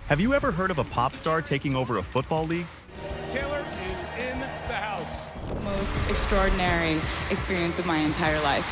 Have you ever heard of a pop star taking over a football league? Taylor is in the house. Most extraordinary experience of my entire life.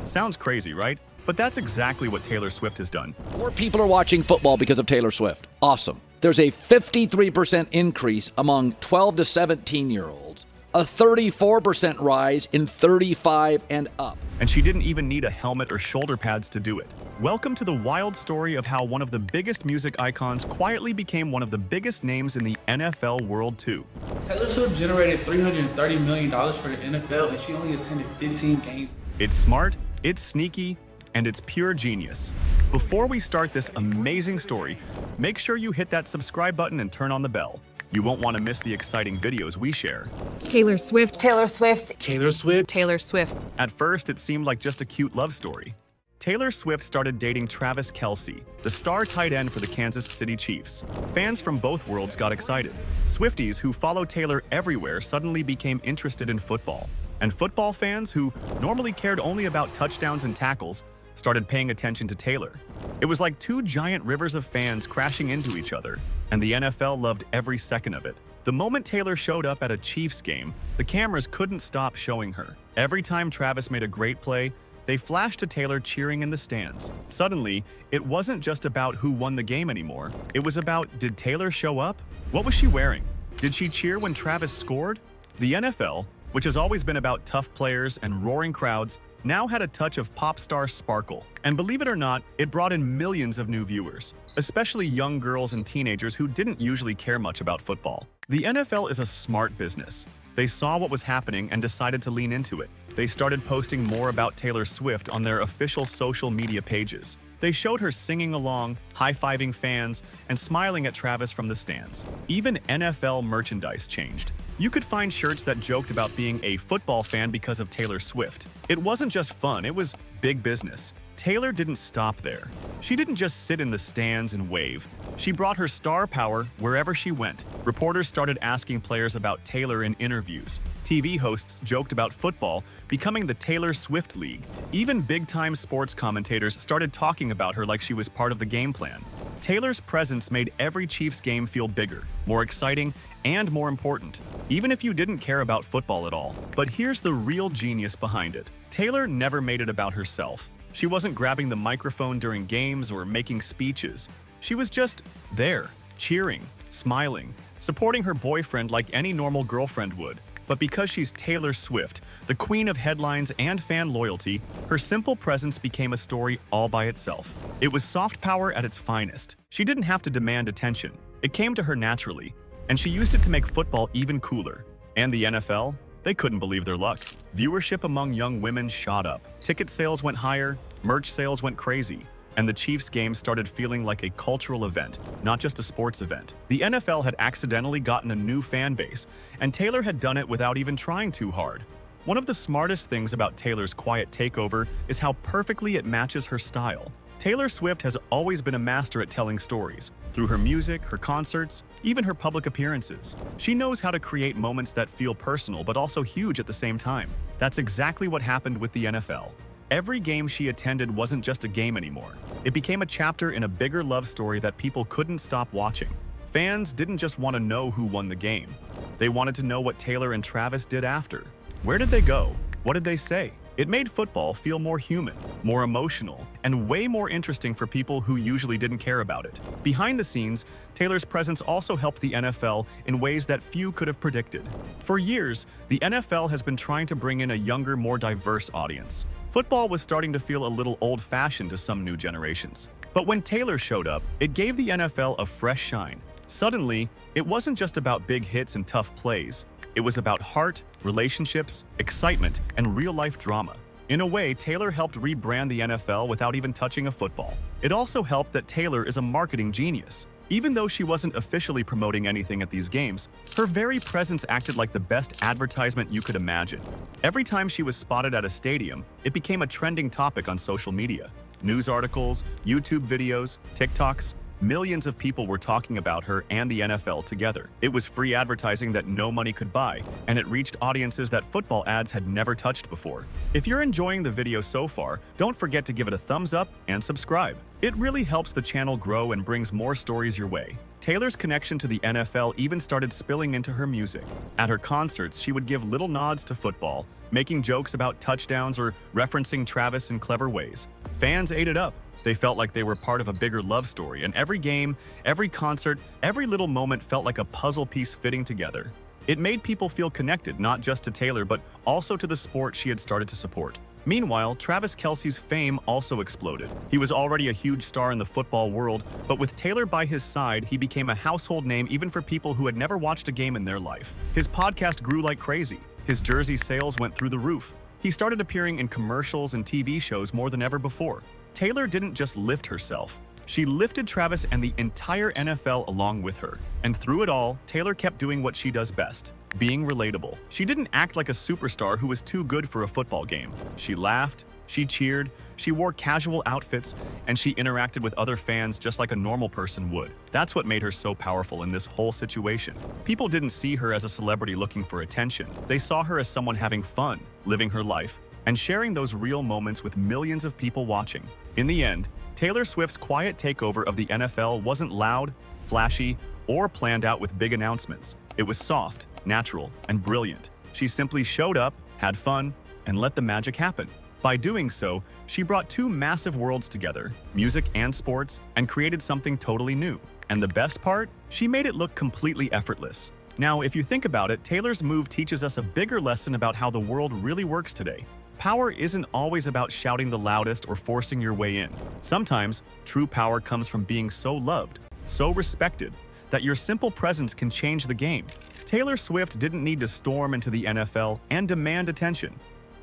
Sounds crazy, right? But that's exactly what Taylor Swift has done. More people are watching football because of Taylor Swift. Awesome. There's a 53% increase among 12 to 17-year-olds, a 34% rise in 35 and up. And she didn't even need a helmet or shoulder pads to do it. Welcome to the wild story of how one of the biggest music icons quietly became one of the biggest names in the NFL world too. Taylor Swift generated $330 million for the NFL and she only attended 15 games. It's smart, it's sneaky, and it's pure genius. Before we start this amazing story, make sure you hit that subscribe button and turn on the bell. You won't want to miss the exciting videos we share. Taylor Swift. Taylor Swift. Taylor Swift. Taylor Swift. At first, it seemed like just a cute love story. Taylor Swift started dating Travis Kelce, the star tight end for the Kansas City Chiefs. Fans from both worlds got excited. Swifties who follow Taylor everywhere suddenly became interested in football. And football fans who normally cared only about touchdowns and tackles started paying attention to Taylor. It was like two giant rivers of fans crashing into each other, and the NFL loved every second of it. The moment Taylor showed up at a Chiefs game, the cameras couldn't stop showing her. Every time Travis made a great play, they flashed to Taylor cheering in the stands. Suddenly, it wasn't just about who won the game anymore. It was about, did Taylor show up? What was she wearing? Did she cheer when Travis scored? The NFL, which has always been about tough players and roaring crowds, now had a touch of pop star sparkle. And believe it or not, it brought in millions of new viewers, especially young girls and teenagers who didn't usually care much about football. The NFL is a smart business. They saw what was happening and decided to lean into it. They started posting more about Taylor Swift on their official social media pages. They showed her singing along, high-fiving fans, and smiling at Travis from the stands. Even NFL merchandise changed. You could find shirts that joked about being a football fan because of Taylor Swift. It wasn't just fun, it was big business. Taylor didn't stop there. She didn't just sit in the stands and wave. She brought her star power wherever she went. Reporters started asking players about Taylor in interviews. TV hosts joked about football becoming the Taylor Swift League. Even big-time sports commentators started talking about her like she was part of the game plan. Taylor's presence made every Chiefs game feel bigger, more exciting, and more important, even if you didn't care about football at all. But here's the real genius behind it. Taylor never made it about herself. She wasn't grabbing the microphone during games or making speeches. She was just there, cheering, smiling, supporting her boyfriend like any normal girlfriend would. But because she's Taylor Swift, the queen of headlines and fan loyalty, her simple presence became a story all by itself. It was soft power at its finest. She didn't have to demand attention. It came to her naturally, and she used it to make football even cooler. And the NFL? They couldn't believe their luck. Viewership among young women shot up. Ticket sales went higher, merch sales went crazy, and the Chiefs game started feeling like a cultural event, not just a sports event. The NFL had accidentally gotten a new fan base, and Taylor had done it without even trying too hard. One of the smartest things about Taylor's quiet takeover is how perfectly it matches her style. Taylor Swift has always been a master at telling stories, through her music, her concerts, even her public appearances. She knows how to create moments that feel personal but also huge at the same time. That's exactly what happened with the NFL. Every game she attended wasn't just a game anymore. It became a chapter in a bigger love story that people couldn't stop watching. Fans didn't just want to know who won the game. They wanted to know what Taylor and Travis did after. Where did they go? What did they say? It made football feel more human, more emotional, and way more interesting for people who usually didn't care about it. Behind the scenes, Taylor's presence also helped the NFL in ways that few could have predicted. For years, the NFL has been trying to bring in a younger, more diverse audience. Football was starting to feel a little old-fashioned to some new generations. But when Taylor showed up, it gave the NFL a fresh shine. Suddenly, it wasn't just about big hits and tough plays. It was about heart, relationships, excitement, and real-life drama. In a way, Taylor helped rebrand the NFL without even touching a football. It also helped that Taylor is a marketing genius. Even though she wasn't officially promoting anything at these games, her very presence acted like the best advertisement you could imagine. Every time she was spotted at a stadium, it became a trending topic on social media. News articles, YouTube videos, TikToks, Millions of people were talking about her and the NFL together. It was free advertising that no money could buy, and it reached audiences that football ads had never touched before. If you're enjoying the video so far, don't forget to give it a thumbs up and subscribe. It really helps the channel grow and brings more stories your way. Taylor's connection to the NFL even started spilling into her music. At her concerts, she would give little nods to football, making jokes about touchdowns or referencing Travis in clever ways. Fans ate it up. They felt like they were part of a bigger love story, and every game, every concert, every little moment felt like a puzzle piece fitting together. It made people feel connected not just to Taylor but also to the sport she had started to support. Meanwhile, Travis Kelce's fame also exploded. He was already a huge star in the football world, but with Taylor by his side, he became a household name even for people who had never watched a game in their life. His podcast grew like crazy. His jersey sales went through the roof. He started appearing in commercials and TV shows more than ever before. Taylor didn't just lift herself. She lifted Travis and the entire NFL along with her. And through it all, Taylor kept doing what she does best, being relatable. She didn't act like a superstar who was too good for a football game. She laughed, she cheered, she wore casual outfits, and she interacted with other fans just like a normal person would. That's what made her so powerful in this whole situation. People didn't see her as a celebrity looking for attention. They saw her as someone having fun, living her life, and sharing those real moments with millions of people watching. In the end, Taylor Swift's quiet takeover of the NFL wasn't loud, flashy, or planned out with big announcements. It was soft, natural, and brilliant. She simply showed up, had fun, and let the magic happen. By doing so, she brought two massive worlds together, music and sports, and created something totally new. And the best part? She made it look completely effortless. Now, if you think about it, Taylor's move teaches us a bigger lesson about how the world really works today. Power isn't always about shouting the loudest or forcing your way in. Sometimes, true power comes from being so loved, so respected, that your simple presence can change the game. Taylor Swift didn't need to storm into the NFL and demand attention.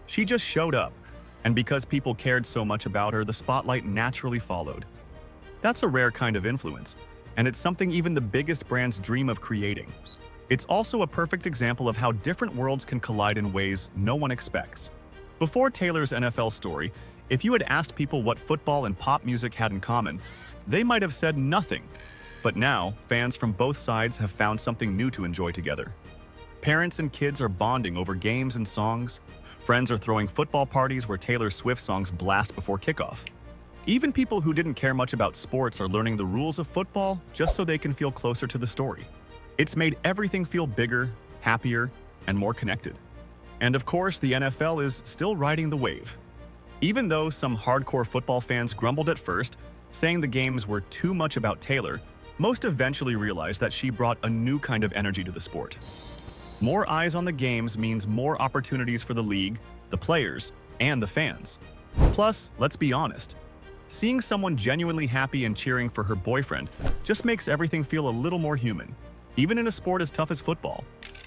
She just showed up, and because people cared so much about her, the spotlight naturally followed. That's a rare kind of influence, and it's something even the biggest brands dream of creating. It's also a perfect example of how different worlds can collide in ways no one expects. Before Taylor's NFL story, if you had asked people what football and pop music had in common, they might have said nothing. But now, fans from both sides have found something new to enjoy together. Parents and kids are bonding over games and songs. Friends are throwing football parties where Taylor Swift songs blast before kickoff. Even people who didn't care much about sports are learning the rules of football just so they can feel closer to the story. It's made everything feel bigger, happier, and more connected. And of course, the NFL is still riding the wave. Even though some hardcore football fans grumbled at first, saying the games were too much about Taylor, most eventually realized that she brought a new kind of energy to the sport. More eyes on the games means more opportunities for the league, the players, and the fans. Plus, let's be honest, seeing someone genuinely happy and cheering for her boyfriend just makes everything feel a little more human, even in a sport as tough as football.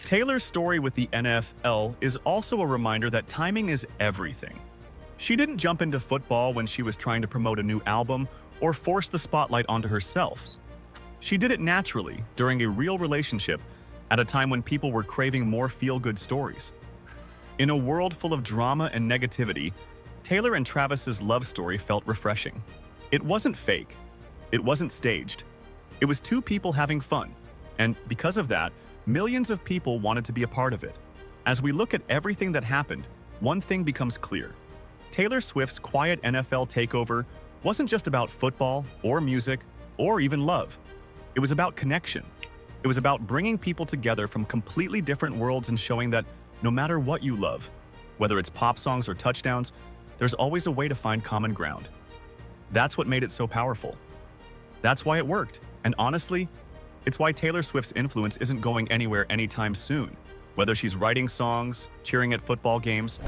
Taylor's story with the NFL is also a reminder that timing is everything. She didn't jump into football when she was trying to promote a new album or force the spotlight onto herself. She did it naturally during a real relationship at a time when people were craving more feel-good stories. In a world full of drama and negativity, Taylor and Travis's love story felt refreshing. It wasn't fake. It wasn't staged. It was two people having fun. And because of that, millions of people wanted to be a part of it. As we look at everything that happened, one thing becomes clear. Taylor Swift's quiet NFL takeover wasn't just about football or music or even love. It was about connection. It was about bringing people together from completely different worlds and showing that no matter what you love, whether it's pop songs or touchdowns, there's always a way to find common ground. That's what made it so powerful. That's why it worked. And honestly, it's why Taylor Swift's influence isn't going anywhere anytime soon. Whether she's writing songs, cheering at football games,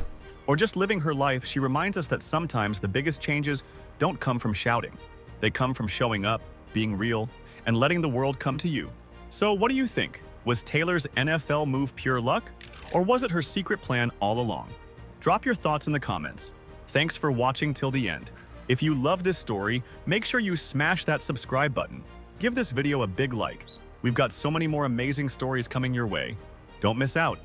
or just living her life, she reminds us that sometimes the biggest changes don't come from shouting. They come from showing up, being real, and letting the world come to you. So what do you think? Was Taylor's NFL move pure luck? Or was it her secret plan all along? Drop your thoughts in the comments. Thanks for watching till the end. If you love this story, make sure you smash that subscribe button. Give this video a big like. We've got so many more amazing stories coming your way. Don't miss out.